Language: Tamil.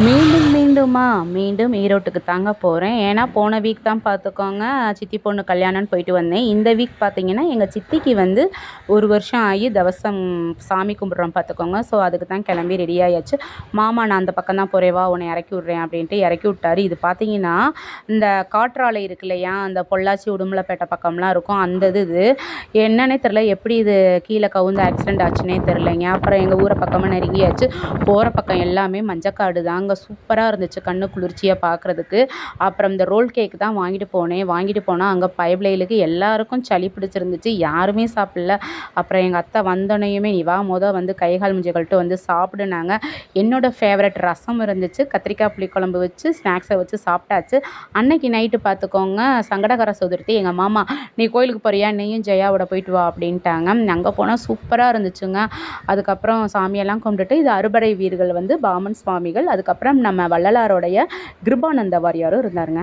மீண்டும் மீண்டுமா? மீண்டும் ஈரோட்டுக்கு தாங்க போறேன். ஏன்னா போன வீக் தான் பார்த்துக்கோங்க, சித்தி பொண்ணு கல்யாணம்னு போயிட்டு வந்தேன். இந்த வீக் பார்த்தீங்கன்னா, எங்க சித்திக்கு வந்து 1 வருஷம் ஆகி தவசம் சாமி கும்பிட்றோம் பார்த்துக்கோங்க. ஸோ அதுக்கு தான் கிளம்பி ரெடி ஆயாச்சு. மாமா நான் அந்த பக்கம் தான் போறேன் வா உன்னை இறக்கி விட்றேன் அப்படின்ட்டு இறக்கி விட்டாரு. இது பார்த்தீங்கன்னா, இந்த காற்றாலை இருக்கு இல்லையா? அந்த பொள்ளாச்சி உடுமலைப்பேட்டை பக்கம்லாம் இருக்கும். அந்த இது என்னன்னே தெரில. எப்படி இது கீழே கவுந்து ஆக்சிடென்ட் ஆச்சுன்னே தெரிலங்க. அப்புறம் எங்கள் ஊரை பக்கமாக நெருங்கியாச்சு. போகிற பக்கம் எல்லாமே மஞ்சக்காடு தாங்க. சூப்பராக இருந்துச்சு கண்ணு குளிர்ச்சியாக பார்க்குறதுக்கு. அப்புறம் இந்த ரோல் கேக் தான் வாங்கிட்டு போனேன். வாங்கிட்டு போனால் அங்கே பயபிள்ளைகளுக்கு எல்லாருக்கும் சளி பிடிச்சிருந்துச்சு. யாருமே சாப்பிடல. அப்புறம் எங்கள் அத்தை வந்தோடனையுமே நீ வா வந்து கை கால் மூஞ்சி கழுவிட்டு வந்து சாப்பிடுனாங்க. என்னோட ஃபேவரட் ரசம் இருந்துச்சு. கத்திரிக்காய் புளிக்குழம்பு வச்சு ஸ்நாக்ஸை வச்சு சாப்பிட்டாச்சு. அன்னைக்கு நைட்டு பார்த்துக்கோங்க, சங்கடகர சதுர்த்தி. எங்கள் மாமா நீ கோயிலுக்கு போறியா, நீயும் ஜெயாவோட போயிட்டு வா அப்படின்ட்டாங்க. அங்கே போனால் சூப்பராக இருந்துச்சுங்க. அதுக்கப்புறம் சாமியெல்லாம் கும்பிட்டுட்டு இது அறுபடை வீடுகள் வந்து பாமன் சுவாமிகள். அதுக்கப்புறம் நம்ம வள்ளலாருடைய கிருபானந்த வாரியாரும் இருந்தாருங்க.